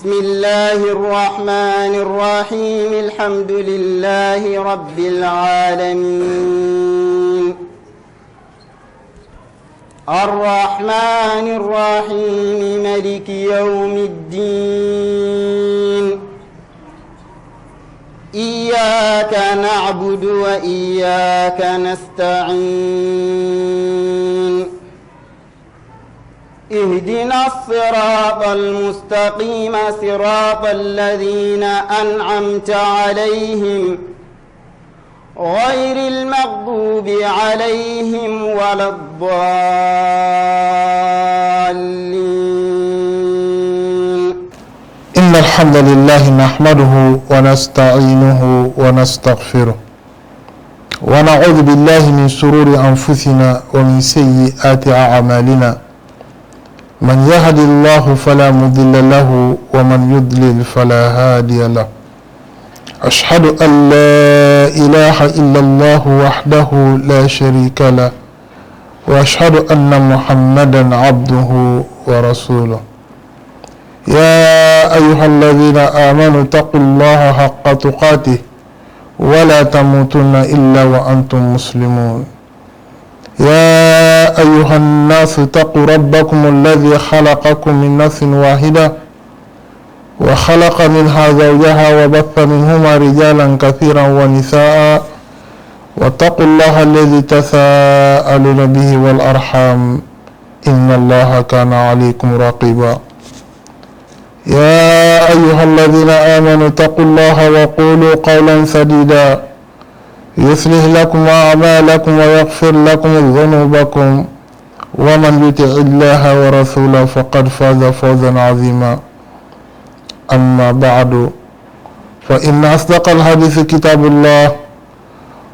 بسم الله الرحمن الرحيم الحمد لله رب العالمين الرحمن الرحيم مالك يوم الدين إياك نعبد وإياك نستعين اهدنا الصراط المستقيم صراط الذين أنعمت عليهم غير المغضوب عليهم ولا الضالين. إن الحمد لله نحمده ونستعينه ونستغفره ونعوذ بالله من شرور أنفسنا ومن سيئات أعمالنا من يهد الله فلا مضل له ومن يضلل فلا هادي له. أشهد أن لا إله إلا الله وحده لا شريك له وأشهد أن محمدا عبده ورسوله. يا أيها الذين آمنوا اتقوا الله حق تقاته ولا تموتن إلا وأنتم مسلمون. يا أيها الناس اتقوا ربكم الذي خلقكم من نفس واحدة وخلق منها زوجها وبث منهما رجالا كثيرا ونساء واتقوا الله الذي تساءلون به والأرحام إن الله كان عليكم رقيبا. يا أيها الذين آمنوا اتقوا الله وقولوا قولا سديدا يصلح لكم أعمالكم ويغفر لكم ذنوبكم ومن يطع الله ورسوله فقد فاز فوزا عظيما. أما بعد فإن أصدق الحديث كتاب الله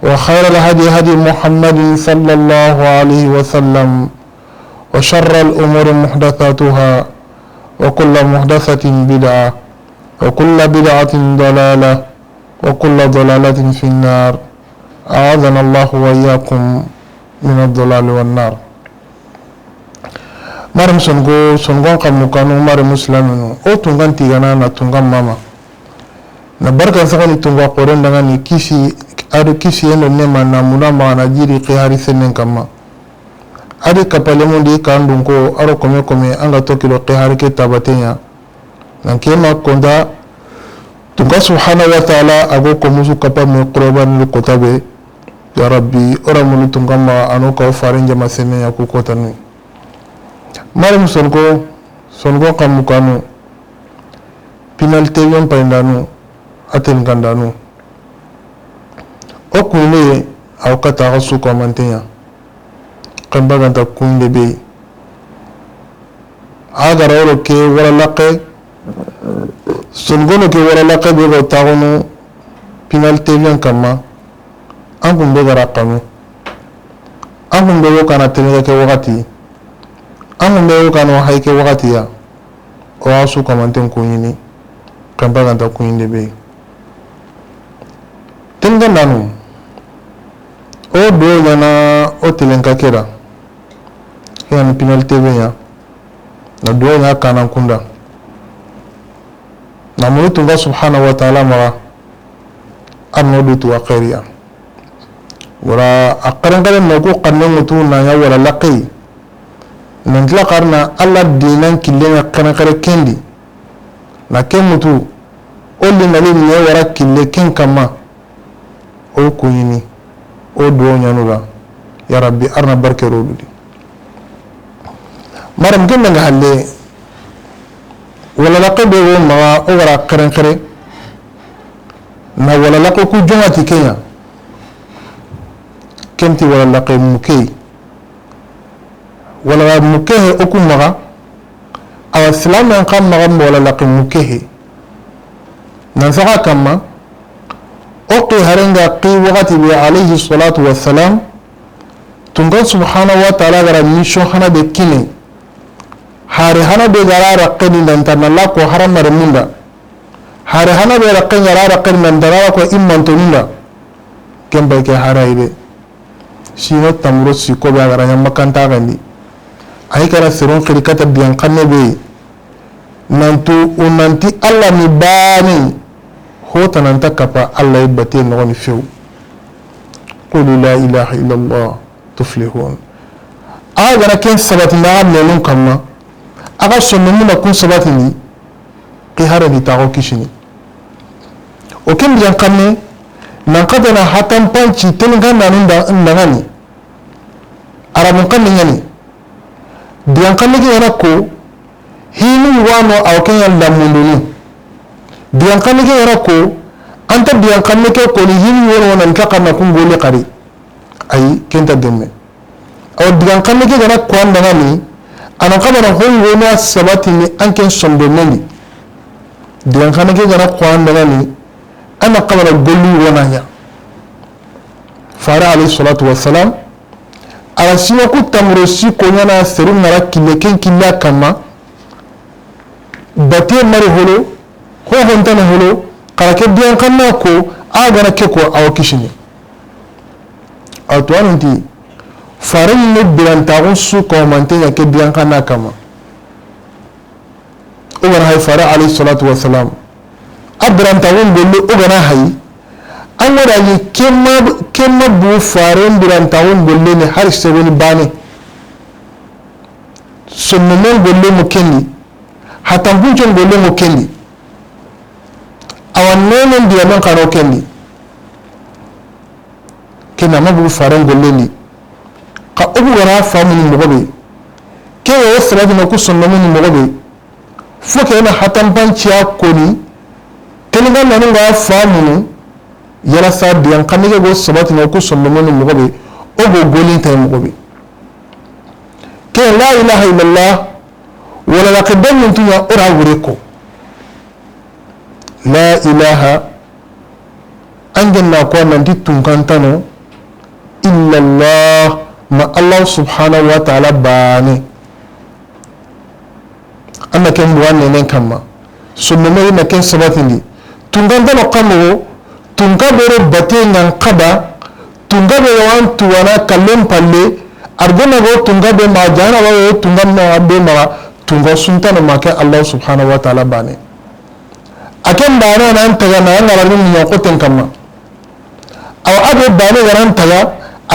وخير الهدي هدي محمد صلى الله عليه وسلم وشر الأمور محدثاتها وكل محدثة بدعة وكل بدعة ضلالة وكل ضلالة في النار. أعاذنا الله وإياكم من الضلال والنار. Mari songon kamukanu mari musliminu o tungan tigana na tungan mama na barkan sakani tunga qoren daga ni kisi adu kisi eno nema na munama na jiri qihari senen kama adi kapalemu di kandun ko aro kome anga tokilo qihari ke tabatenya nan kema konda tunga subhanahu wa ta'ala ago ko musu kapa me qurban lu kotabe ya rabbi ora munu tunga ma anu ko farin jama senen ya ku kotanu marim songo kamukanu penalty yon paindanu aten gandanu okune au kata rasu ko mantenya kamba ganta kunde be agara oro ke wala laqe songo no ke wala laqe be go taunu penalty yon kama angum be gara kanu angum be ko kana tenga ke wakati amu mewu kanu haike wakati ya o asu kamanten kunyini kamba ganta kunyinde be tenga nanu o do yana o telenka kera yani penalty be ya na do ya kana kunda na mutu ga subhanahu wa ta'ala mara arnodu tu akhiriya wala aqran kale mako kanne mutu na ya wala laqi nantla karna alla dinan killenga kana kare kendi na kemutu olli nali ne wara kille ken kama o kuyini o do nyanula ya rabbi arna barke rodudi maram gemme nga halle wala laqabe wo ma o wara kare na wala laqo ku jomati kenya kenti wala laqe mukay wala mukehe okumaga awa silamen kam maga wala laqi mukehe nan saka kama oqi harenga qi waqti bi alayhi salatu wassalam tunga subhanahu wa ta'ala gara misho hana be kine hari hana be gara raqani nan tanalla ko haram marmunda hari hana be raqani gara raqani nan dara ko imman tonunda kembe ke haraibe sino tamro siko be gara nyam makanta gandi ay kara seron khirikata biyan kanne be nantu unanti Allah ni bani hota nanta kapa Allah ibate ngoni few qulu la ilaha illa Allah tuflihun aga ken sabati na lelun kamma aga sonno na kun sabati ni qihara di tago kishini o ken biyan kamme nan kadana hatan panci telga nanunda ndangani arabun kan nyani biyan kamme ke yana ko hinu wano aw ken yalla mundunu biyan kamme ke yana ko anta biyan kamme ke ko ni hinu wono nan ka kana kun gole qari ay kenta demme aw biyan kamme ke yana ko ndangani ana kadana hon wona sabati ni anken sondo nani biyan kamme ke yana ko ndangani ana kabara golli wonanya fara alayhi salatu wassalam ala siwa ku tamro si ko nyana seru ngara kille ken killa kama bate mari holo ho hontana holo kala ke biyan kanna ko agara ke ko aw kishini atwanti fara ni biran su ko mantenya ke biyan kanna kama o wara hay fara alayhi salatu wassalam abrantawun golle ogana hayi an wada yi kemma bu faren birantawun golle ne har sai wani bane sunnanen golle mu kendi hatan buncon golle mu kendi awan nonon biya man kano kendi kena ma bu faren golle ni ka obu gana famu ni mogobe ke wo sabati na ku sunnamu ni mogobe foke na hatan banciya koni telga nanu ga famu yala sa biyan kamige go sabati na ku sonnomo ni mogobe o go golin tay mogobe ke la ilaha illallah wala laqadan min tuya ora wureko la ilaha anjanna ko nan ditun kantano illallah ma Allah subhanahu wa ta'ala bani anna ken buwanne nen kamma sonnomo na ken sabati ni tunganda no kamo tunga bere bate ngan kada tunga bere wan tuwana kallem palle argona go tunga be ma jana wa tunga na be ma tunga sunta no make Allah subhanahu wa ta'ala bane aken bana nan taga na ngara ni ya ko ten kamma aw ade bane garan taga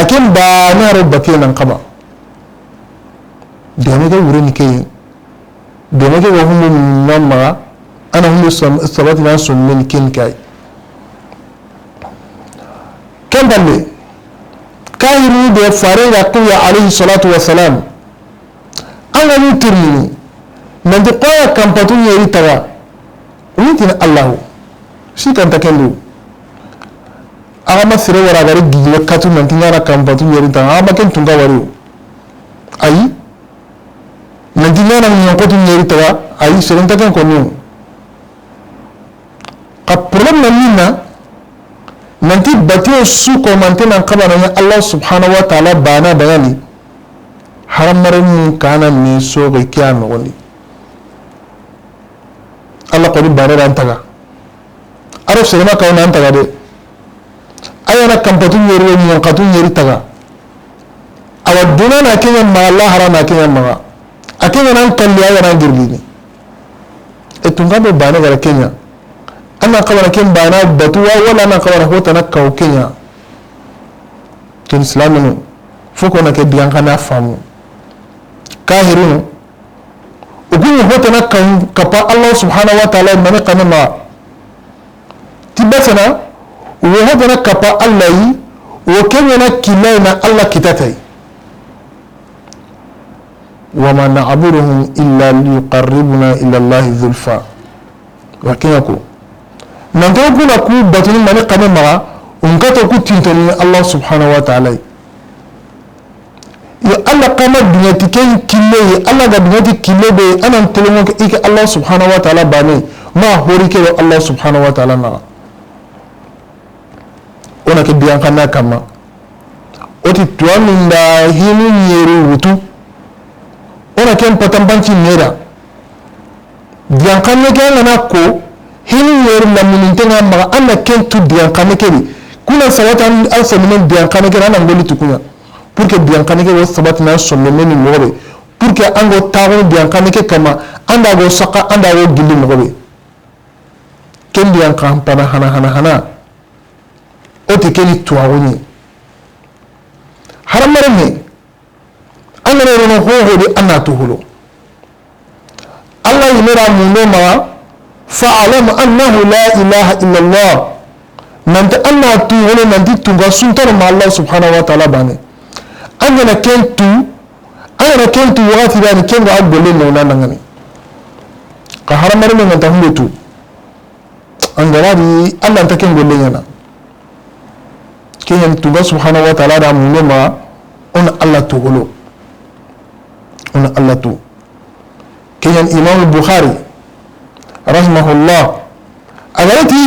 aken bana ro bate nan kaba deme ga wure ni ke deme ga humu namma ana hunde sabati na sunnin kin kai kan dalle kahiru da fare da kuya alayhi salatu wassalam an ga mutirni nan da koya kampatun yayi tawa umitin Allah shi kan ta kendo aga masire wara gari giwe katu nan tinyara kampatun yayi tawa ama ken tunga wari ayi nan tinyara nyon ko tun yayi tawa ayi sirin ta kan konno ka problem na nina nanti batio su ko mantena kabana ya Allah subhanahu wa ta'ala bana bayani haram marin kana ni so ga kiyan woni Allah ko bana ran taga aro sirma ka nan taga de ayana kampatun yeri ni katun yeri taga awaduna na kenya ma Allah harama kenya ma akenya nan kalli ayana girgini etunga be bana ga kenya ana kabara ken bana batuwa wala ana kabara hota na kaw kenya ken islamu foko na ke biyan kana famu kahirun ugun hota na kan kapa Allah subhanahu wa ta'ala man kana ma tibasana wo hota na kapa Allah yi wo kenya na kilaina Allah kitatai wa ma na'buduhum illa liqarribuna ila Allah zulfa wa kenyako nanto kuna ku batuni mani kame maga unkato ku tintoni Allah subhanahu wa ta'ala ya Allah kama dunyati ken kille Allah ga dunyati kille be anan tolomo ke ike Allah subhanahu wa ta'ala bane ma hori ke Allah subhanahu wa ta'ala na ona ke biyan kana kama oti tuamin da hinu yeri wutu ona ken patambanci nera biyan kana ke na ko hini yeri la munintenga ma anna kentu biyan kanekeri kuna sawatan al saminen biyan kanekeri ana ngoli tukunya pour que biyan kanekeri was sabatina somme meni mobe pour que ango tawo dian kan ke kama anda go saka anda go gilli mo be ken dian kan pana hana o te keni tuwawo ni haramare me angare no ho de anatu hulo Allah yimera muno ma fa'alam annahu la ilaha illa Allah nanta anatu hulo nanti tunga suntar ma Allah subhanahu wa ta'ala bane angana kentu wati bani kenga agbole no nanangani ka haramare me nanta hulo angara di Allah ta ken golle yana kenyan tunga subhanahu wa ta'ala da muno ma on Allah to hulo on Allah to kenyan Imam Bukhari rahimahullah agarati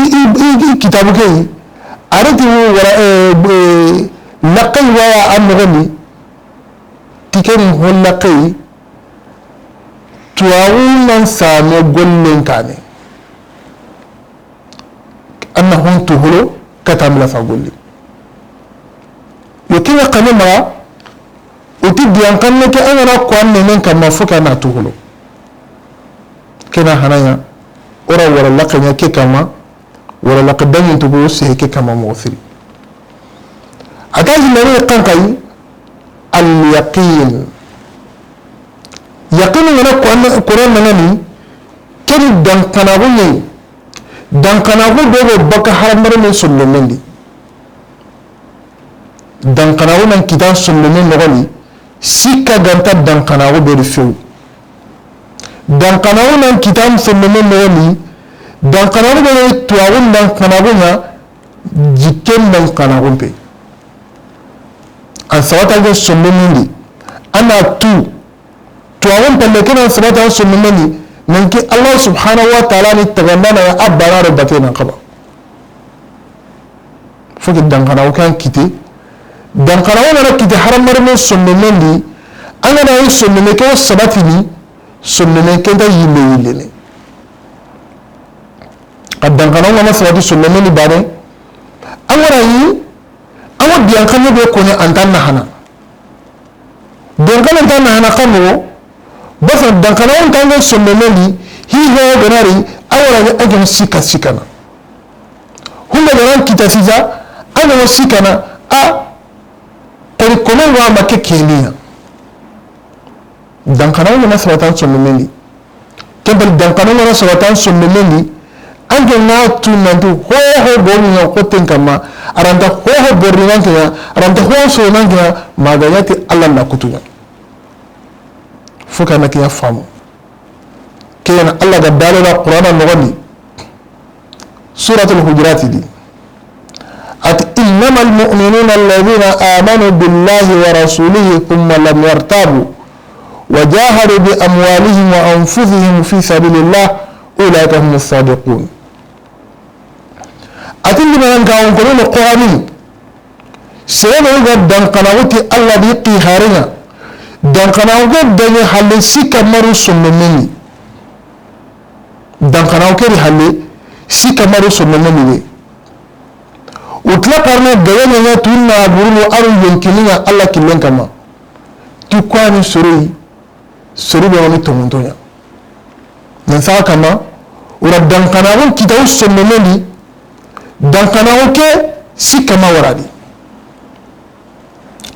kitabu kai arati wala laqay wa amghani tikeni hollaqay tuawun same gollen kane annahum tuhulu katamla fagolli yokina kanema uti diyan kanne ke angana ko anne men kam mafuka na tuhulu kena hanaya ora wala laqanya ke kama wala laqadan tubu se ke kama mawthiri ataji nari kankai al yaqin ngana ko anne Qur'an nani keni dan kanabu ne dan kanabu dogo baka haramare men sollemendi dan kanabu nan kitan sollemen nogoni sikka ganta dan kanabu be few dan kanabu nan kitan sollemen nogoni dan kanabu be tuawun dan kanabu na jikken dan kanabu pe an sawata ge sollemendi ana tuawun pelle kenan sawata sollemendi nanki Allah subhanahu wa ta'ala ni tagandana ya abbara da batena qaba fuki dankana kan kite dankana wana kite haram marme sonnemendi angana yi sonneme ke sabati ni sonneme ke da yille ne kad dankana wana sabati sonnemendi bane angana yi awa biankane be kone antanna hana dankana antanna hana kamo basa dankana on tango sonnemendi hi ho ganari awara ni ajon sikana humba garan kitasiza ana sikana a kori kono wa make keniya dankana on nasabatan sonnemendi kembal dankana on nasabatan sonnemendi ange na tu nandu ho boni no koten kama aranda ho borni nanka aranda ho so nanka magayati Allah na kutunya fuka na kiya famu كيان الله قدالنا القرآن المغني سورة الحجرات دي إنما المؤمنون الذين آمنوا بالله ورسوله ثم لم يرتابوا وجاهدوا بأموالهم وأنفسهم في سبيل الله أولئك هم الصادقون أتلي من كانوا يقولون القرآن سيدنا دنقناوتي الله دي قهارنا دنقناوتي دنيا حل سيكا مرو سنمني dankanaw keri halle si kamaru sonnomeni be utla parna gayanya tunna burulu aru yonkiniya Allah killen kama tu kwani sori be woni tomontonya nan sa kama ura dankanaw kitaw sonnomeni dankanaw ke si kama waradi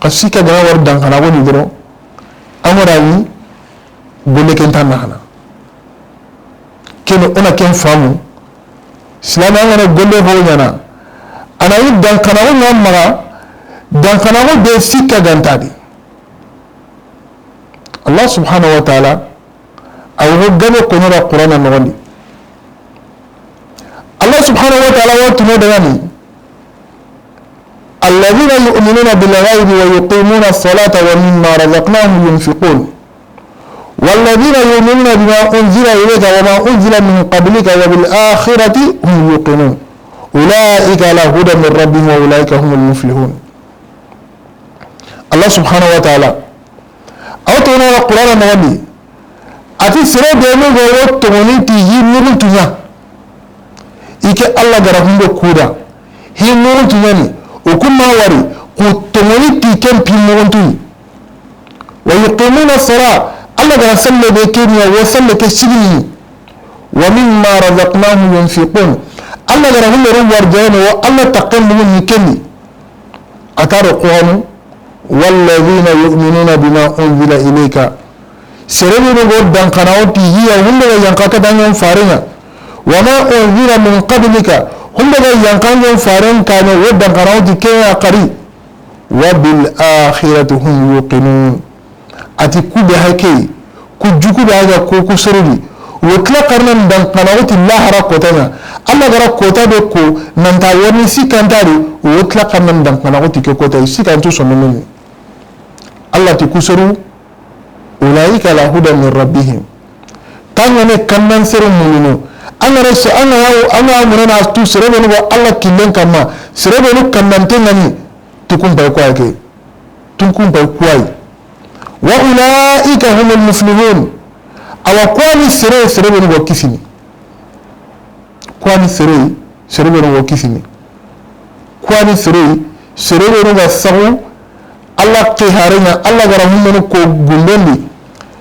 asika gana war dankanaw ni dro amara ni golle kentana hana kene ona ken famu silama ngana golle ho nyana ana yi dankanawo ngamaga dankanawo be sikka gantadi Allah subhanahu wa ta'ala awu gane ko no Qur'ana no Allah subhanahu wa ta'ala wa tuno dagani alladhina yu'minuna bil ghaibi wa yuqimuna as-salata wa mimma razaqnahum yunfiqun والذين يؤمنون بما أنزل إليك وما أنزل من قبلك وبالآخرة هم يوقنون أولئك على هدى من ربهم وأولئك هم المفلحون الله سبحانه وتعالى أو تقول القرآن النبي أتي سرى بينه وهو تمني تيجي نور تنيا إيك الله جرهم بكودا هي نور تنيا وكم ما وري وتمني تيجي بينور تنيا ويقيمون الصلاة Allah gara salle be kenya wo salle ke sigini wa mimma razaqnahum yunfiqun Allah gara hulle ru warjana wa Allah taqammu ni kenni ataro qawmu walladhina yu'minuna bima unzila ilayka serebe go dankanawti hiya hulle ga yankaka danyon farina wa ma unzila min qablika hulle ga yankanyon farin kana wo dankanawti kenya qari wa bil akhirati hum yuqinun ati kube hake ku juku da ga ko ku surudi wotla karnan dan kanawti lahara kotanya Allah gara kota be ko nan ta woni sikantari wotla karnan dan kanawti ke kota sikantu sonno Allah ti kusuru ulaika la hudan min rabbihim tanya ne kannan sirrin mununu an rasu an yawo munana tu sirebe no Allah killen kama sirebe no kannan tenani tukun bai kwa ke tukun bai kwai wa ulaika humul muflihun awa kwani sirebe no kisini kwani sirebe no kisini kwani sirebe no ga sabu Allah ke harenya Allah gara mun ko gumbendi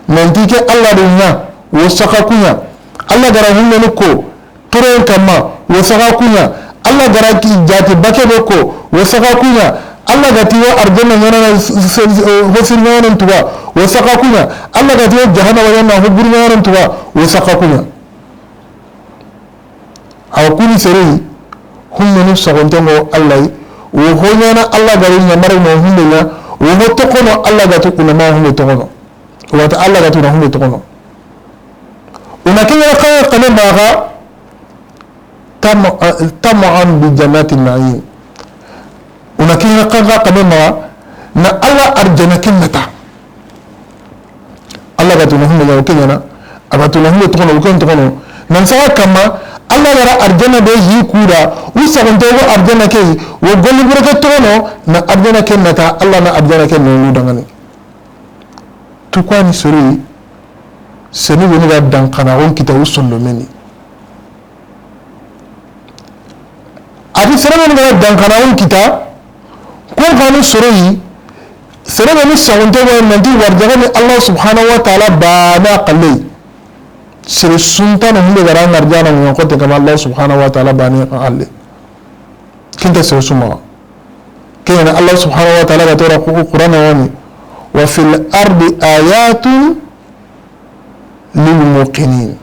nanti ke Allah dunya wo saka kunya Allah gara mun ko turen kama wo saka kunya Allah gara ki jati bake ko wo saka kunya Allah gati wo arjanna yana hosir yana tuwa wo saka kunya Allah gati wo jahannama yana hubur yana tuwa wo saka kunya aw kuni sere humnu sagontongo Allah wo honyana Allah gara nyamare no hunna wo tokono Allah gatu kuna ma hunde tokono wata Allah gatu na hunde tokono una kenya ka kana baga tam'an bi jannati na'im una kenya ka kana ma na Allah arjana kennata Allah gatu na hunde ya kenya na abatu na hunde tokono nan sa kama Allah gara arjana be yi kura usagonto go arjana ke wo golli buraka tono na arjana ke nata Allah na arjana ke no dangane to kwani seni woni ga dankana on kita usondo meni adi sere woni ga dankana on kita ko kwani sere woni sagonto go nanti warjaga ni Allah subhanahu wa ta'ala ba na qalli sere suntana hinde gara ngarjana ngon kote kama Allah subhanahu wa ta'ala bani alle kinta sere suma kena Allah subhanahu wa ta'ala gatora Qur'an wani wa fil ardi ayatun lil muqinin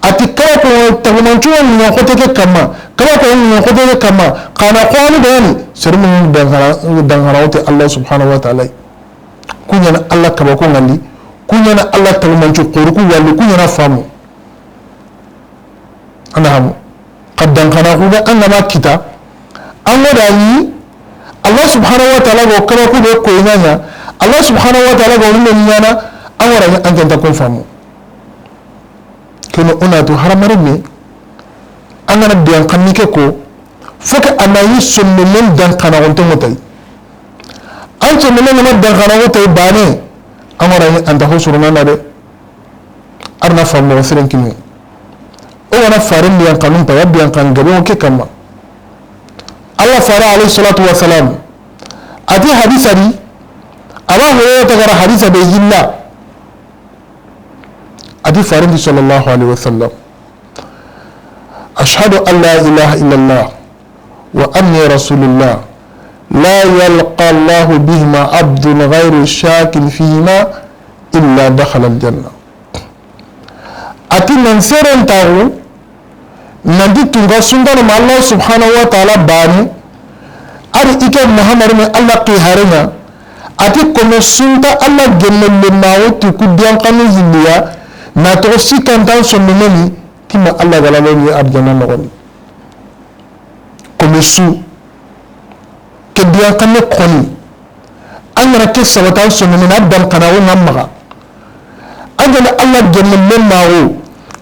atikara ko tagumanchuwa ngon kote ke kama ngon kote ke kama kana qawani bani sere mun dangara wote Allah subhanahu wa ta'ala kunya Allah kabako ngali kunyana Allah talumancu qoruku wallu kunyana famu anahamu qaddan kana kuga annama kita angoda yi Allah subhanahu wa ta'ala go kama ku be ko nyanya Allah subhanahu wa ta'ala go min nyana awara ni angenta ko famu kino ona to haramare me angana biyan kannike ko faka anayi sonno men dan kana wonto motai an sonno men dan kana wotai bane amara anta hosuruna na de arna famu wasirin kimi o wana farin biyan kanun pa biyan kan gabe ke kama Allah fara alayhi salatu wa salam ati hadisari aba hore ta gara hadisa be yilla ati farin sallallahu alaihi wasallam ashhadu an la ilaha illa Allah wa anni rasulullah لا يلقى الله بهما عبد غير شاك فيهما إلا دخل الجنة أتي من سيرن تاغو نجد تنغى سندان مع الله سبحانه وتعالى باني أري إيكا محمد من الله قيهارنا أتي كم سنتا الله جنة لناو تكوديان قانون زنديا ناتوسي كانتان سنمني كما الله غلالوني أرجانا نغني كم سو kediya kanne koni angara ke sabatan sunna min adam kana wo ngamma agala Allah jalla mawo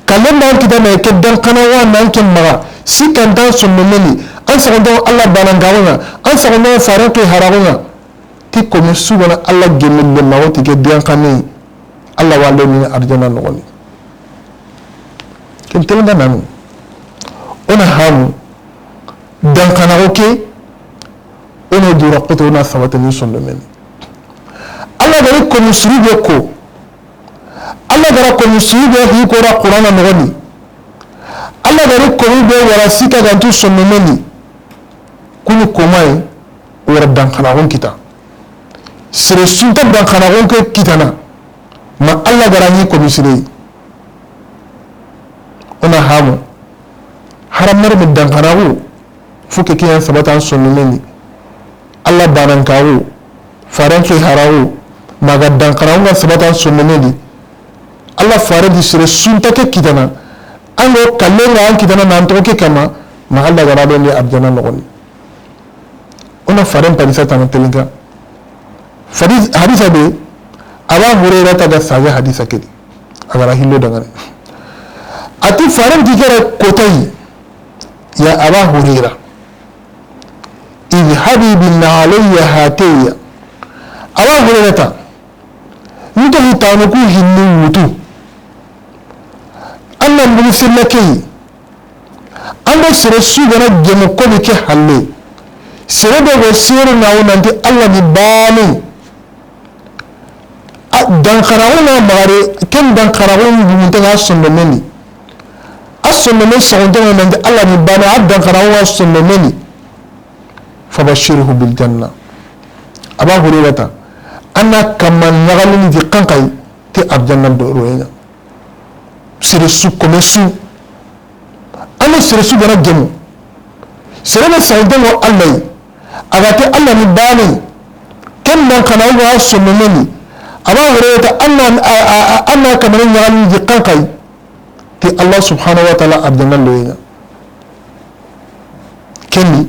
kallan da kita mai keddan kana wa nan kin maga sikan dan sunna mini an sa don Allah banan gawana an sa don faratu harawuna ti ko musubana Allah jalla mawo ti kediya kanne Allah walo ni arjana no woni kin telga nanu ona hamu dan kana oke ono dura qoto na sabatani sonno men Allah gari ko musribe ko gara ko musube hi ko ra qur'ana nogoni alla gari ko be wara sika gantu sonnomeni kunu komai wara dankanagon kita sere sunta dankanagon ke kitana ma alla garani ko misire ona hamu haramar min dankanago fuke kiyan sabatan sonnomeni alla banankawo faranke harawo maga dankanago ga sabatan sonnomeni alla fare di sere sunta ke kitana ango kallenga an kitana nan to ke kama ma alla garado ni abjana nogoni ona faren padisa tan telinga hadisa be aba hurera ta ga saga hadisa kedi agara hillo dangane ati faren dikere kotai ya aba hurera idhabi bin alayya hatiya aba hurera ta nto hitanu ku hinni wutu anna mbugu sillakei ando sere sugana gemu kobi ke halle sere de go sere na wonanti alla ni bani dan kharawuna magare ken dan kharawun bumunta ga sondomeni asondomen sawonto nanti alla ni bani dan kharawuna sondomeni fabashirhu bil janna aba hurata anna kaman nagalini di kankai ti arjanna do roya sere su comme su anna sere su gana gemu sere na sawonto go alla agate alla ni bani ken dan kharawuna sondomeni aba hurata anna kaman nagalini di kankai ti Allah subhanahu wa ta'ala arjanna loya kenni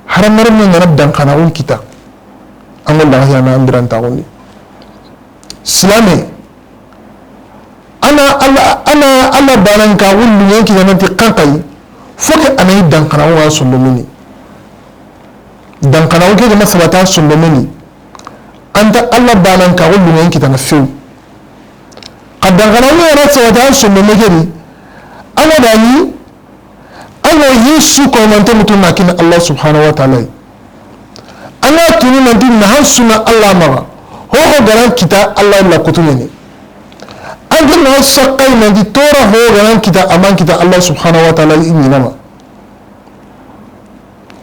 haramar min na dan khanawun kita angol da ya na ambiran tawoni islami ana banan ka wullu yanki na ti kankai foke anai dan khanawun sundomini dan khanawun ke da masabata sundomini anta Allah banan ka wullu yanki ta na fiu qadan khanawun ya sabata sundomini ana da ni ana yesu ko man mutum na kin Allah subhanahu wa ta'ala ana tuni nan din na hansuna Allah ma ho garan kita Allah la kutune an din na sakai nan di tora ho garan kita aman kita Allah subhanahu wa ta'ala inni nama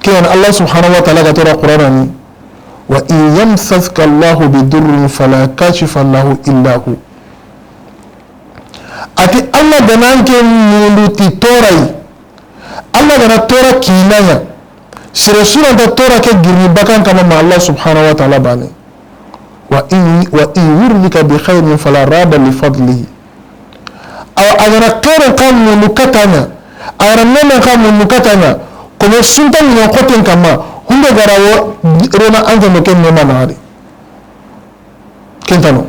kiyan Allah subhanahu wa ta'ala ga tora qur'ani wa in yamsaska Allah bidurrin fala kashifa lahu illa hu ati Allah ganan ke muluti torai Allah gana tora kinaya sire sura da tora ke girni bakan kama ma Allah subhanahu wa ta'ala bane wa in yurdika bi khairin fala rada li fadlihi aw agana kare kan mulukatana ara nena kan mulukatana kuma sunta ni koten kama hunde garawo rona anga no ken nema nari kentano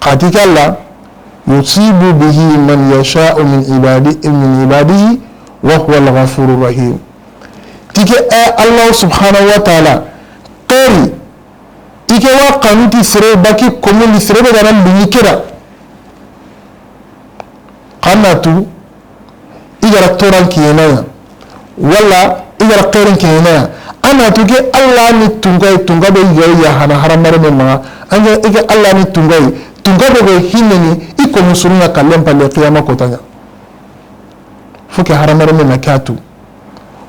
qatika Allah yusibu bihi man yasha'u min ibadihi وهو الغفور الرحيم تيجي الله سبحانه وتعالى قري تيجي وقانتي سري باكي كومون سري بدنا بنيكرا قناتو إذا رتوران كينايا ولا إذا رقيرن كينايا أنا تيجي الله نتونغاي تونغا بيجي يا هنا حرام مرمى ما أنا إذا الله نتونغاي تونغا بيجي هينني إكو مسرنا كلام بالقيامة كوتانيا foke haramar min nakatu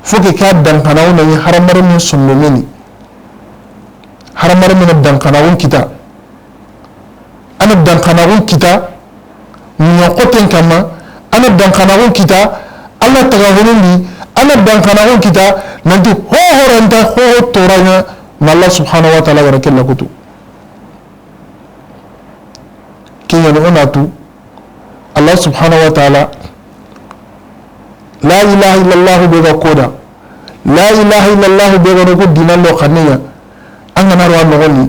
foke ka dankanawo na haramar min sunnomeni haramar min dankanawun kita ana dankanawun kita min qoten kama ana dankanawun kita Allah tagawunin ni ana dankanawun kita nanti ho horanta ho toranya Allah subhanahu wa ta'ala barakalla kutu kiyan onatu Allah subhanahu wa ta'ala la ilaha illallah bega koda la ilaha illallah bega no dinalo khaniya angana ro ngoni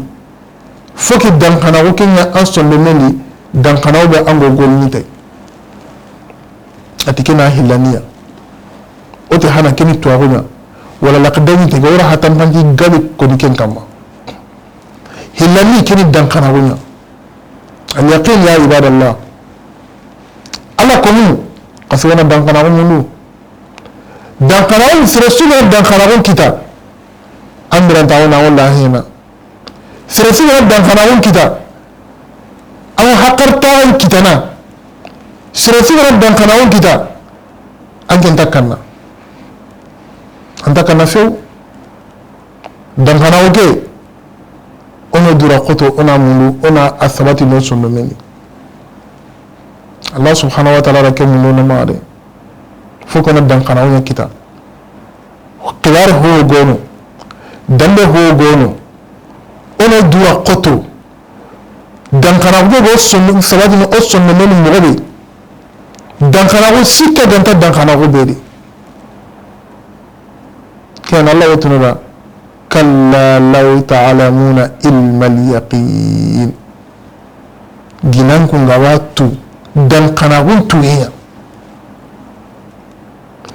foki dankana ko kenya anson le meni dankana be ango golni tay atikena hilaniya ote hana keni to agunya wala laqdani te gora hatan bangi gabi ko diken kama hilani keni dankana gunya al yaqin ya ibadallah ala komu kaswana dankana gunya dankanaun sirasuga dankanaun kita ambiran tauna wallahi na sirasuga dankanaun kita aw hakartawan kitana sirasi gara dankanawon kita anken takkanna antakkanna few dankanawo ke ono dura koto ona mundu ona asabati no sondo meni Allah subhanahu wa ta'ala rake mundu na maade fokona dankanawo kita qiyar ho gono dambe ho gono ono dura koto dankanawo go sondo sabati no sondo meni mogobe dankanawo sikka danta dankanawo beri كان الله يتنبأ كلا لو تعلمون علم اليقين جنانكم غواتو دنقناغون توهيا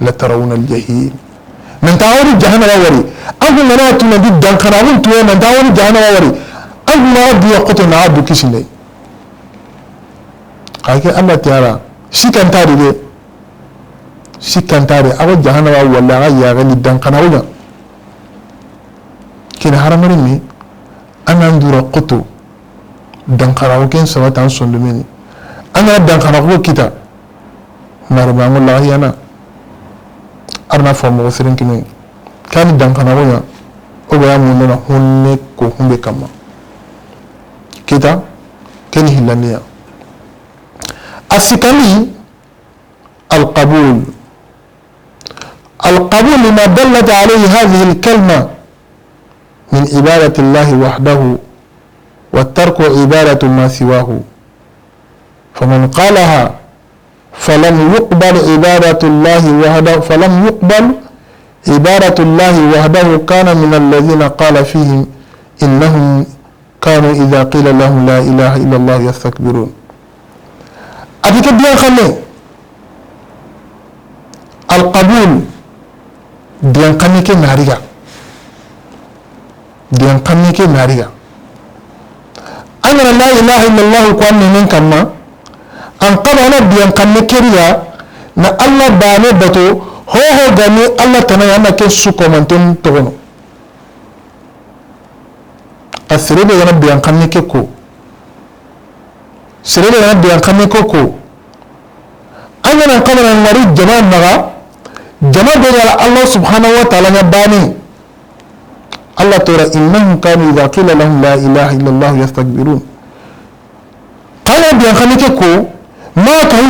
لترون الجحيم من تعاون جهنم وري أقول لنا تنبي دنقناغون توهيا من تعاون جهنم وري أقول ما ربي يقطع نعبد كيسني قالك الله تعالى شكان تاري دي شكان تاري أقول جهنم ولا غيا غني دنقناغون kina haramari mi anan dura qoto dankarawo ken sabatan sondumeni ana dankarawo kita marbango lahiyana arna fomo sirin kini kan dankarawo ya o ga mun na honne ko humbe kama kita ken hilaniya asikali القبول لما دلت عليه هذه الكلمة من عبادة الله وحده والترك عبادة ما سواه فمن قالها فلم يقبل عبادة الله وحده كان من الذين قال فيهم إنهم كانوا إذا قيل لهم لا إله إلا الله يستكبرون أبيك بيان خلي القبول بيان خليك ناريغا diyan kanne ke nariga an la ilaha illallah ko anne men kamma an qala na diyan kanne keriya na Allah bane bato ho gani Allah tana yana ke su komanten togono asirebe yana diyan kanne ke ko sirebe yana diyan kanne ko an yana qala na mari jama'a naga jama'a de Allah subhanahu wa ta'ala ya bani الله ترى إنهم كانوا إذا قيل لهم لا إله إلا الله يستكبرون قال بيان خليكو ما كان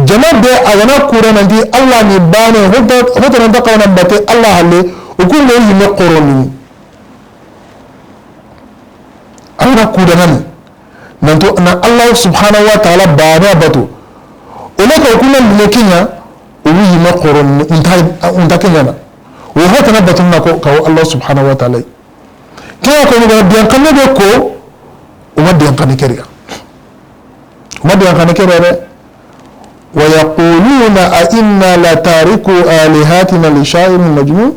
جماعي بي أغنى قرانا دي الله نباني هدى نبقى ونباتي الله اللي وكل ما يجي مقروني أغنى قرانا ننتو أن الله سبحانه وتعالى بانا باتو ولك وكل الملكية ويجي مقروني انتهي وهذا نبتنا كو الله سبحانه وتعالى كي يكون بيان كني بكو وما بيان كني كريا ويقولون أئنا لتاركو آلهاتنا لشاعر مجنون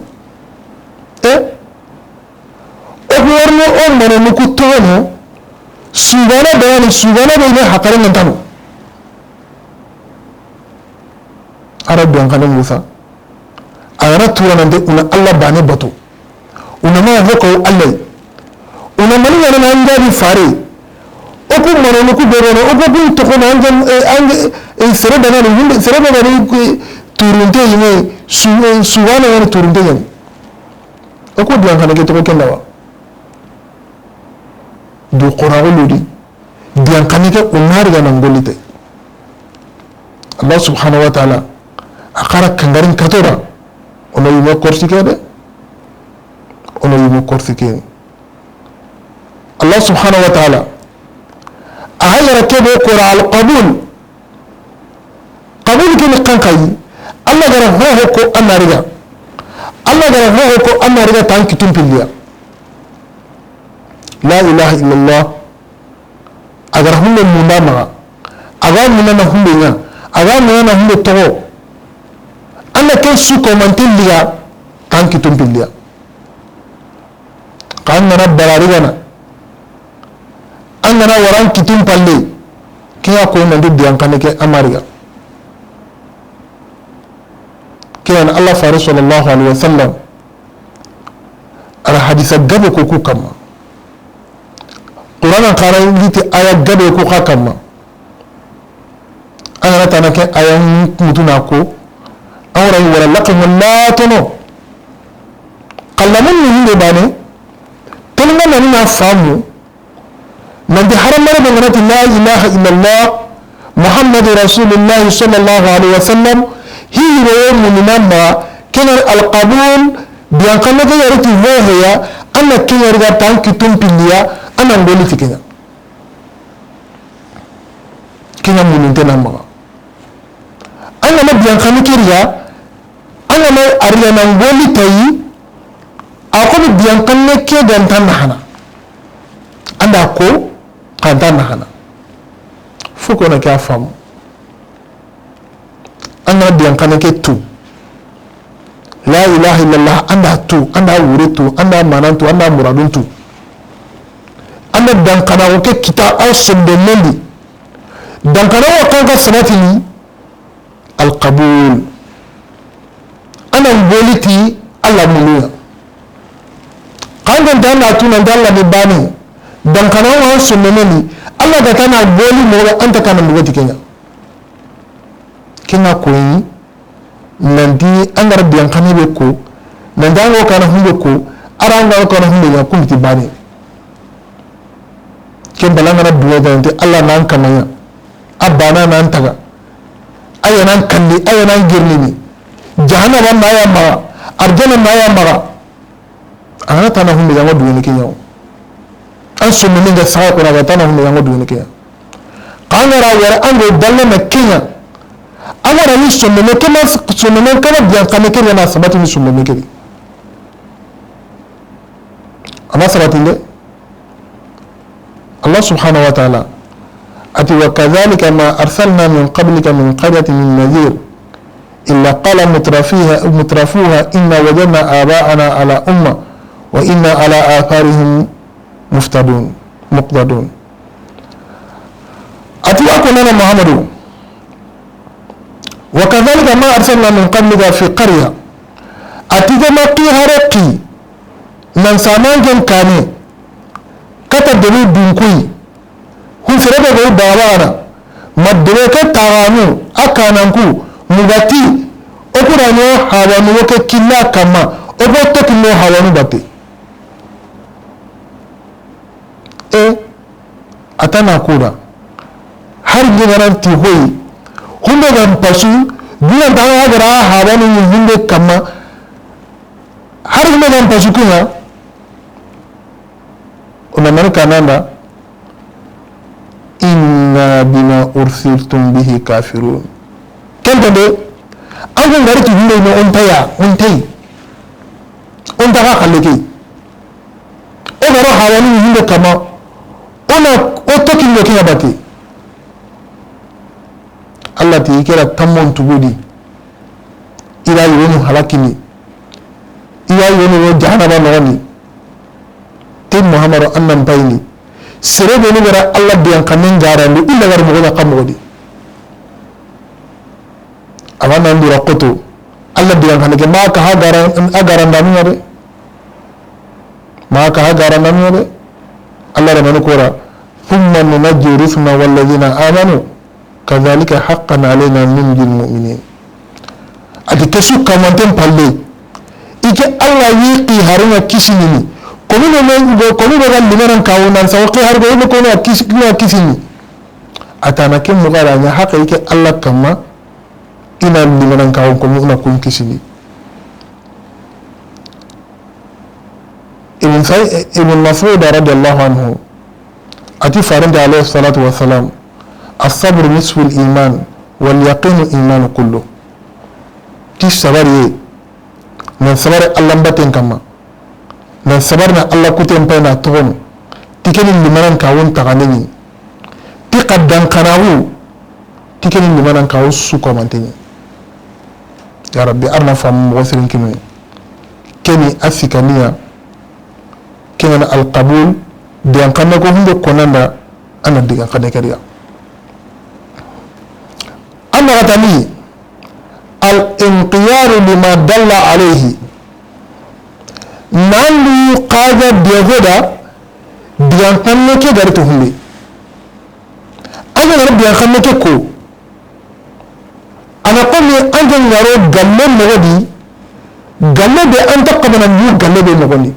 أقولنا أمنا نكتونه سوغانا بيان حقرين نتانو أرى بيان كني موسى agara turanande una Allah bane bato una ma hoko Allah una mani yana na anjabi fare oku mano ku berona oku bin to ko anje sereba na hinde sereba na turunte yime suwana yana turunte yime oku diyan kana ke to ko kendawa du qur'an ludi diyan kana ke unari ga nangolite Allah subhanahu wa ta'ala akara kangarin katora ono yimo korsikede Allah subhanahu wa ta'ala ahayara kebe kora al-qabul kini kankai Allah gara hoho ko anariga tanki tumpiliya la ilaha illallah agar hunde mundama agar munana hunde nya agar munana hunde togo Allah ken su komantin liya tanki tumpiliya kan nana bararigana an nana waran kitum palle kiya ko nandi diyan kaneke amariga kiyan Allah faru sallallahu alaihi wasallam ara hadisa gabo ko ku kama qur'ana qara ngiti aya gabe ko khakama ana tanake aya mutuna ko awra wala laqam la tono qallamun ni de bane telma nani na famu nan di haram mara banganati la ilaha illallah muhammad rasulullah sallallahu alaihi wasallam hi wa mu'minama kana alqabul biyan kana ga yarati vohya ana kinyar ga tanki tumpiliya ana ngoli tikenya kinya muninte na ma ana ma biyan kana kiriya ana ma ariya na ngoli tayi akono biyan kana ke gantan hana anda ko kantan hana fuko na ka fam ana biyan kana ke tu la ilaha illallah anda tu anda wuritu anda manantu anda muraduntu anda dankana ko kita asonde mendi dankana ko kanka sanati alqabul ana boliti alla muluya kanka dana tuna dalla ni bani dankana ko asonde mendi alla ga kana boli mo anta kana mugati kenya kina koyi nanti angara biyan kani be ko nanti ango kana humbe ko aranga kana humbe ya kumti bani ken balanga na duwa nanti Allah nan kamanya abana nan taga ayanan kalli ayanan girnini jahannama ma ya ma arjana ma ya ma ana tana humbe ya duwa ni kenya an sunni ninga sa ko na tana humbe ya duwa ni kenya kangara wara ango dalle na kenya agara ni sommeme kema sommeme kana biyan kame kere na sabati ni sommeme kere ama sabati le Allah subhanahu wa ta'ala ati wa kadhalika ma arsalna min qablika min qaryatin min nadhir illa qala mutrafuha inna wajadna aba'ana ala umma wa inna ala atharihim muqtadun ati wa kunana muhammadu وكذلك ما أرسلنا من قبلك في قرية أتيجا ما تهرقي من سامان جن كاني كتا دلو دنكوي هم سربا بي باوانا ما دلوك تغانو أكانانكو مغاتي أكرانيو حوانو وكي كلا كما أبوتك نو حوانو باتي أتانا كورا هر جنران تيهوي hunde gan pasu dina tanga gara hawani ni hunde kama har hunde gan pasu kuna unamani kananda inna bima ursiltum bihi kafirun kenta de ango ngari ki hunde no ontai ontaka khaleki o gara hawani ni hunde kama ona otoki no kiyabati Allah ti kira tammon tugudi ila yonu halakini ila yonu jahannama noni tin muhammadu annan bayni sere be ni gara Allah biyan kanin garandu illa gar mo kamodi avana ndura qoto Allah biyan kanike ma ka agaran da ngare ma ka agaran da ngare Allah ramanu kora thumma nunajji rusuna walladhina amanu kadhalika haqqan alayna nunjil mu'minin ati kesu kamanten palle ike Allah yiqi haruna kisini komino ga limaran kawunan sawqi harbe ibe kono kisini atana kem mugara nya haqa ike Allah kama ina limaran kawun ko muna kun kisini ibn Mas'ud radiyallahu anhu ati faranda alayhi salatu wassalam الصبر نصف الإيمان واليقين إيمان كله تيش صبر من صبر الله باتن كما من صبرنا الله كتن بينا تغن تكن لمن كاون تغنيني تقدم كناو تكن لمن كاو سوكو مانتيني يا ربي أرنا فهم مغفرين كنوي كني أفكانيا كنن القبول ديان كنكو هندو كوناندا أنا ديان كنكريا أما غتني الانقيار لما دل عليه نالو قاعدة بيغدا biyan kanne ke gari to humbe anga ngara biyan kanne ke ko ana ko mi anga ngaro galle mogodi galle be anta qabana mu galle be mogoni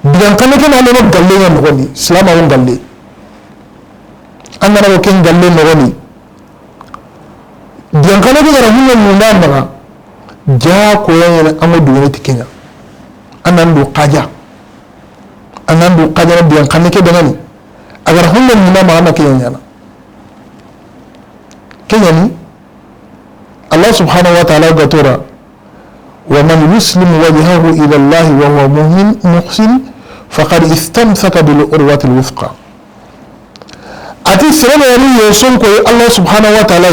biyan kanne ke na no galle ya mogoni salama won galle anga na ken galle mogoni biyan kanne ke gara hunna mu na maga ja ko yana amadu ne tikenya anan do qaja anan do qaja biyan kanne ke dangani agar hunna mu na maga kenya na kenya ni Allah subhanahu wa ta'ala gatora wa man yuslim wajhahu ila Allah wa huwa mu'min muhsin faqad istamsaka bil urwati al wuthqa ati sirama yani yeson ko Allah subhanahu wa ta'ala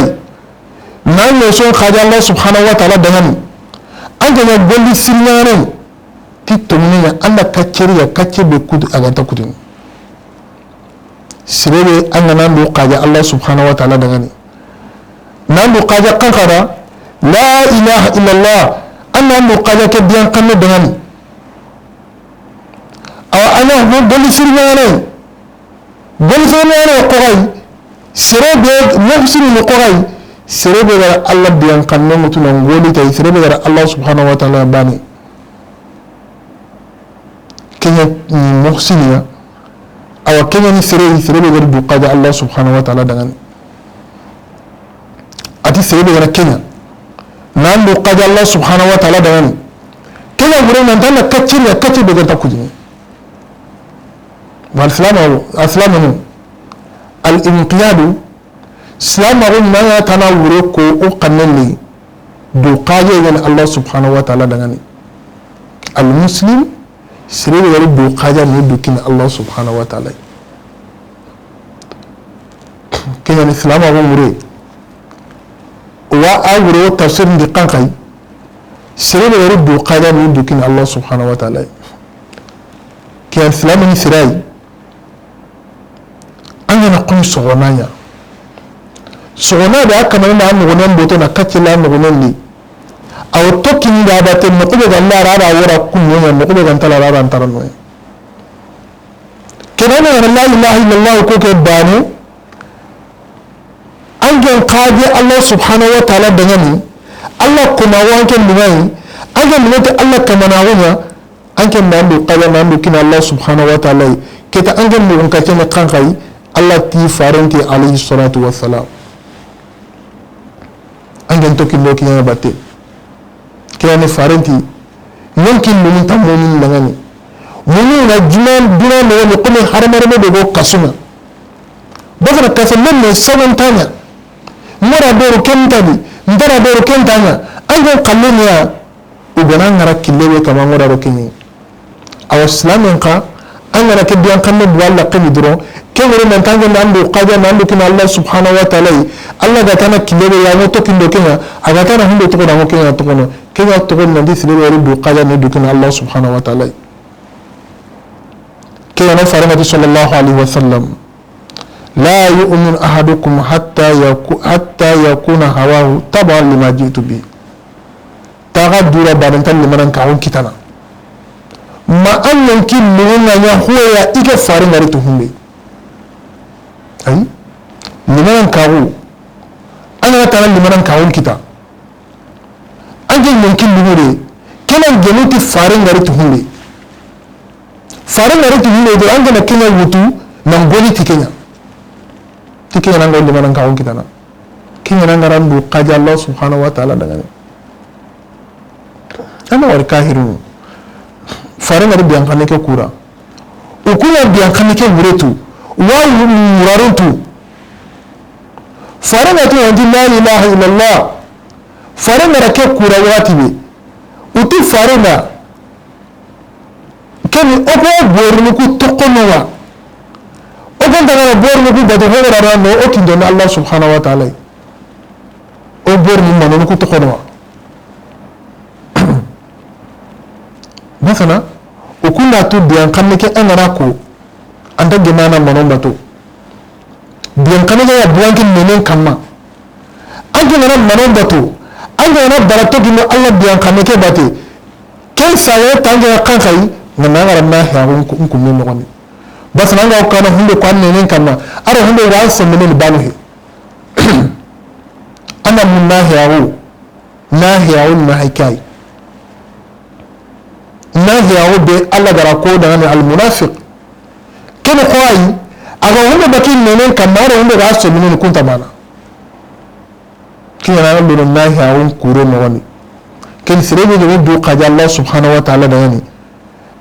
nan yeson khaja Allah subhanahu wa ta'ala dangani anga ya golli silmane titomni ya Allah kacceri ya kacce be kudu aganta kudin sirebe anga nan do khaja Allah subhanahu wa ta'ala dangani nan do khaja kankara la ilaha illallah anna do khaja ke biyan kanne dangani aw ana go golli silmane ko gai sirebe muhsin ko gai sirebe gara Allah biyan kanne mutuna ngoli tay sirebe gara Allah subhanahu wa ta'ala bani kenya muhsiniya aw kenya ni sirebe gara du qada Allah subhanahu wa ta'ala dangan ati sirebe gara kenya nan du qada Allah subhanahu wa ta'ala dangan kenya gure nan tan kacce be gara takujini wal islamu al inqiyadu silamagun nanga tana wuro ko o kanneli do qaje yen Allah subhanahu wa ta'ala dangani al muslim sire yari do qaje ni do kin Allah subhanahu wa ta'ala kenya silamagun wuro wa awro tafsir ndi kankai sire yari do qaje ni do kin Allah subhanahu wa ta'ala kenya silamun sirai anya kun sogonanya sogona da aka mana na mugunan boto na kacila mugunan ne a wato kin da ba ta muku da Allah rara wura kunyo ne muku da tala rara antaran ne kenan ne la ilaha illallah ko ke banu an gan qadi Allah subhanahu wa ta'ala da ngani Allah kuma wanken dinai an gan mutu Allah kama na wunya an kan nan do qala nan do kin Allah subhanahu wa ta'ala ke ta an gan mu kan ce kan kai Allah ti faranti alayhi salatu wassalam angen toki loki yana batte kiyani farenti yankin mun tamonin langani mun na juman dina ne ne kuma harmar me do kasuma bakara kasallan ne sanan tanya mura do kentani ndara do kentanya angen kallon ya ubana ngara killewe kama ngora ro kini aw islamin ka angara ke biyan kanne walla qini duro kengere nan tangen nan do qaja nan do kin Allah subhanahu wa ta'ala Allah ga tana kilebe ya no to kin do kenya aga tana hundo to ko da kenya to kono kenya to ko nan di sile wari do qaja ne do kin Allah subhanahu wa ta'ala kenya no farama sallallahu alaihi wasallam la yu'min ahadukum hatta yakuna hawahu taban lima jitu bi taga dura badan tan liman ka on kitana ma an yankin luna ya huwa ike farin gari to humbe ay liman kawo ana tara liman kawon kita an jin yankin lumure kenan genuti farin gari to humbe farin gari to humbe do an gana kenya wutu nan goni tikenya nan goni liman kawon kita na kenya nan garan do qaja Allah subhanahu wa ta'ala daga ne ana war kahiru farin gari biyan kan ke kura ukuna biyan kan ke wuretu wa murarutu farin gari yanzu la ilaha illallah farin gari ke kura watibe utu farin da kemi ogo bornu ku tokonowa ogo daga bornu ku da hoga rara no okindo na Allah subhanahu wa ta'ala o bornu manu ku tokonowa masana ukunda to biyan kanne ke angara ko anda gemana manon bato biyan kanne ya buwankin menen kamma anje na manon bato anje na barato gino Allah biyan kanne ke bate ken saye tanje kan kai ngana ngara na ya ko me ngoni basananga kana hunde ko annenen kanna ara hunde wa semenen banuhi ana munahiyahu nahiyahu nahikai nahiyahu be Allah gara ko da al munafiq kene ko ayi aga hunde bakin nenen kanna ara hunde wa semenen kunta bana kina nan do nahiyahu kuro no wani ken sirebe de do qaja Allah subhanahu wa ta'ala da yani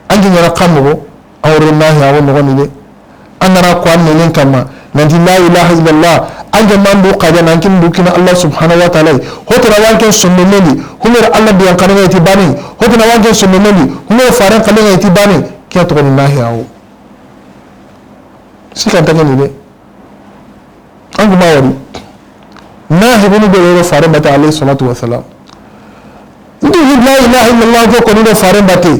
angi ngara kambo awre nahiyahu no wani de anara ko annenen kanna nanti la ilaha illallah anja mandu qaja nankin dukina Allah subhanahu wa ta'ala hotara wanken sonneli humir Allah biyan kananga iti bani hotara wanken sonneli humir faran kananga iti bani kiya to nahi awu sika tangani de angu mawari nahi bunu be faran bata alayhi salatu wassalam ndi la ilaha illallah ko no faran bate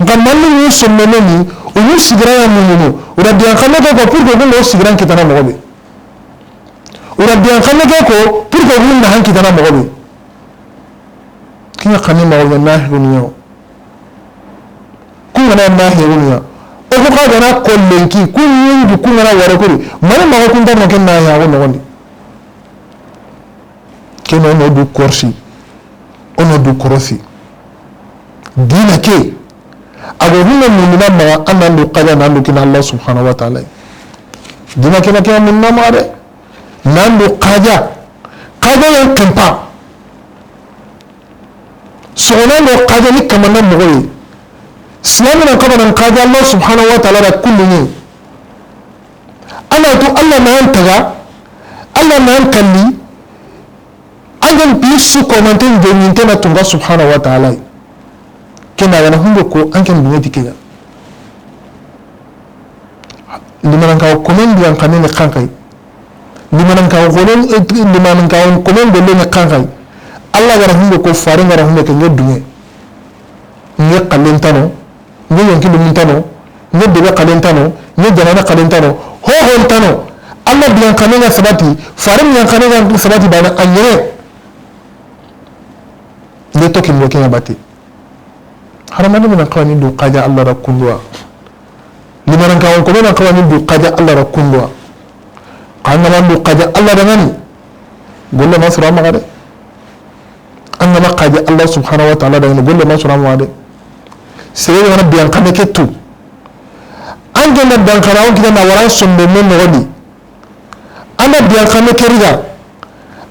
ngamallu ni sonneli uyu sigira mumu urabiyan kananga ko pour que go sigira kitana mobe urabiyan kanage ko pour que wulna hanki dana mogobe kinya kanni magobe nahi guniyo kungana nahi guniyo o ko ka dana kollenki kunyingi kungana wara kuri mane mago kunta no ken nahi ago nogondi keno no du korsi ono du korosi dina ke ago hunna munna ma anandu qada nandu kin Allah subhanahu wa ta'ala dina ke na ke munna ma de nando qaja yang kempa soonando qaja ni kamana mogoy silamina kabana qaja Allah subhanahu wa ta'ala kullu ni ana to Allah ma antaga Allah ma ankalli angal bisu ko manten de nintena tunga subhanahu wa ta'ala kena yana hundo ko anken dunyati kenya limanan ka komen biyan kanene kankai limanan ka komen de le kankai Allah gara hunde ko farin gara hunde ke nyodunye nye kalentano nye yonki lumintano nye debe kalentano nye janana kalentano ho hontano Allah biyan kanena sabati farin biyan kanena sabati bana anyere le to kin woke abati haramani min qawani du qaja Allah rakundwa limanan ka komen qawani du qaja Allah rakundwa kanga mandu qaja Allah dangani golle masura magade anga ma qaja Allah subhanahu wa ta'ala dangani golle masura magade sere wana biyan kame ketu anga na biyan kana on kidana wala sombe men ngodi anga biyan kame keriga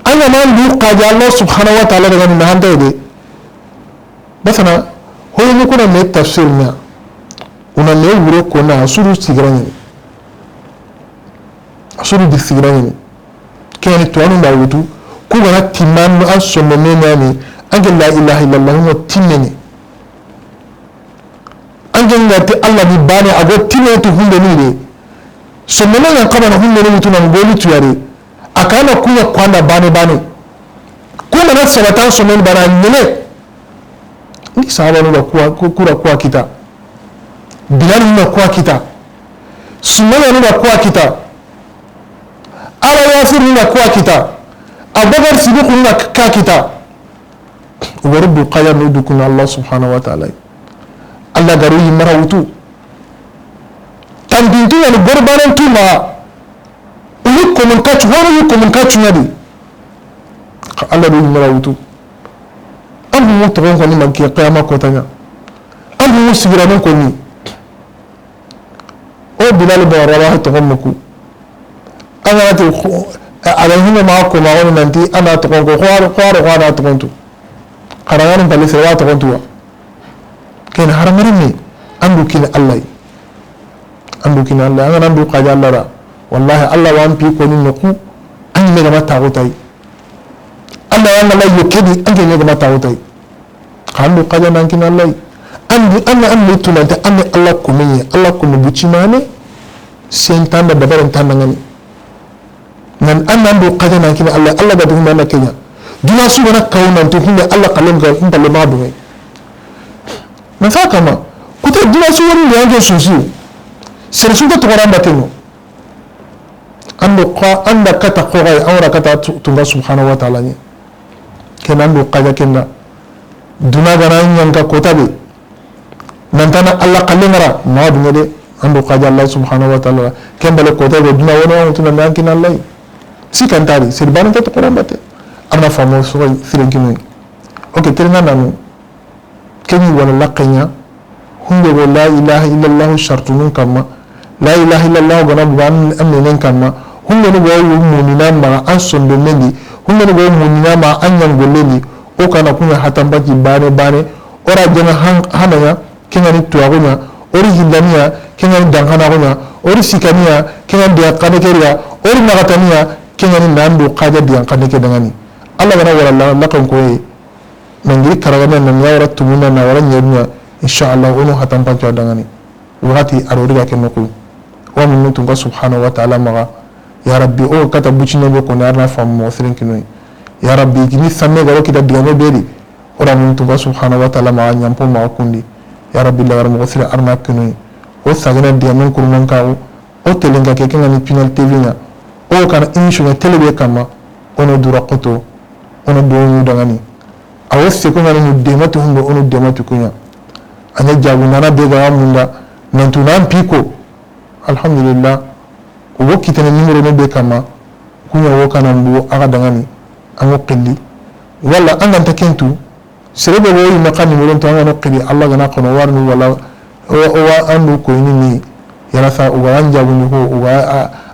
anga mandu qaja Allah subhanahu wa ta'ala dangani na hande de basana hoyo ni kuna me tafsir na una le wuro ko na suru sigrani asuru disigirani kene to anu dawutu ku gana timman an sonno menani ange la ilaha illallah mo timmeni ange ngati Allah bi bane ago timme to hunde ni de sonno men kaba na hunde ni tuna ngoli tuyare akana kuya kwanda bane kuma na sabatan sonno bara nyene ni sahaba no kwa kita bilal no kwa kita sunna no kwa kita ala yasir na kwa kita abubakar sidiq na ka kita wa rabbu qaya nudukun Allah subhanahu wa ta'ala Allah garu yimarawutu tambintu na gorbaran tuma ulu komun kachu ngadi Allah do yimarawutu ambu mo to ko ni manki qiyama ko tanya ambu mo sigira ko ni o bilal ba rawaha to gomuku ana to ala hina ma ko ma woni nanti ana to ko khwaro to kontu harangarin pale sewa to kontu ken harangarin ni andu kin Allah ana andu qaja Allah ra wallahi Allah wa ampi ko ni noku an ne gama ta gotai Allah yana la yukedi an ne gama ta gotai kandu qaja nan kin Allah andu tunanta an Allah kumiye Allah kunu bucimane sentan da dabaran tanangani nan andu qaja nan kin Allah ga dum na kenya duna su bana kaunan to hinda Allah kallam ga in balle ma dume na saka ma kuta duna su wani da yake sosu sai su ta tsoron batino anda kata qogai awra kata tunga subhanahu wa ta'ala ni kenan do qaja kenna duna ganan yanka kota be nan tana Allah kallimara ma dume de ando qaja Allah subhanahu wa ta'ala kembale ko tabe duna wona on tuna nankin Allah sikantari sirbana to Qur'an bate arna famo so sirenkinu ok terna nanu kenyi wala laqanya hunde go la ilaha illa Allah shartunun kama la ilaha illa Allah gona ban amenen kama hunde no go mu'mina ma an sondo mendi hunde no go mu'mina ma an yangolleni o kana kunya hatambaki bane ora jena hanaya kengani tuagonya ori hindania kengani dangana gonya ori sikania kengani dia kanekeria ori nagatania kengani nando qaja dia kaneke dangani Allah gana wala lakan koy nangiri karagana nan yawra tumuna na wala nyernya inshallah ono hatambaki dangani wati arori ga kenoko wa min tunga subhanahu wa ta'ala maga ya rabbi o kata bucine be ko narna fammo sirinkinoi ya rabbi gini samme garo kita digame beri ora mun tunga subhanahu wa ta'ala maga nyampo ma kundi ya rabbi la garmo sira arna kinoi o sagana digame kurman kawo o telenga ke kenga ni pinal tv nya o kana emission na télé kama ono dura qoto ono do dangani awsse ko ngani mu dematu hundo ono dematu kunya anya jabu nana be ga munda nantunan piko alhamdulillah wo kitana numero ne be kama kunya wo kana mbo aga dangani amo qilli wala anganta kentu serebe wo yi maka numero to ngano qilli Allah gana kono warni wala wa andu ko ni yara sa o wanja bu ko o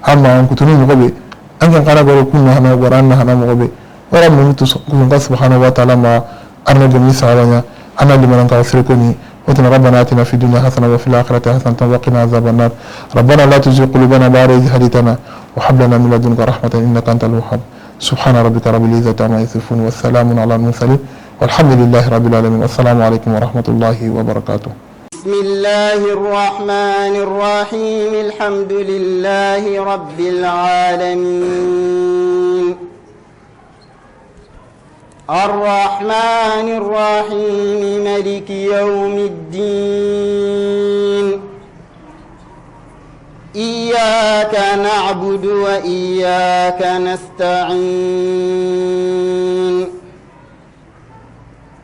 amma an kutuni mo be angan kara goro kunna hana waranna hana mo be wara mo to subhanahu wa ta'ala ma arna de misawanya ana liman ka sirko ni وتنا ربنا آتنا في الدنيا حسنة وفي الآخرة حسنة وقنا عذاب النار ربنا لا تزغ قلوبنا بعد إذ هديتنا وهب لنا من لدنك رحمة إنك أنت الوهاب سبحان ربك رب العزة عما يصفون والسلام على المرسلين والحمد لله رب العالمين والسلام عليكم ورحمة الله وبركاته بسم الله الرحمن الرحيم الحمد لله رب العالمين الرحمن الرحيم مالك يوم الدين إياك نعبد وإياك نستعين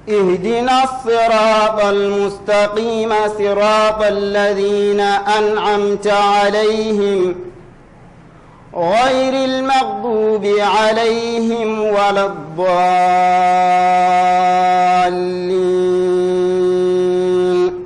اهدنا الصراط المستقيم صراط الذين أنعمت عليهم غير المغضوب عليهم ولا الضالين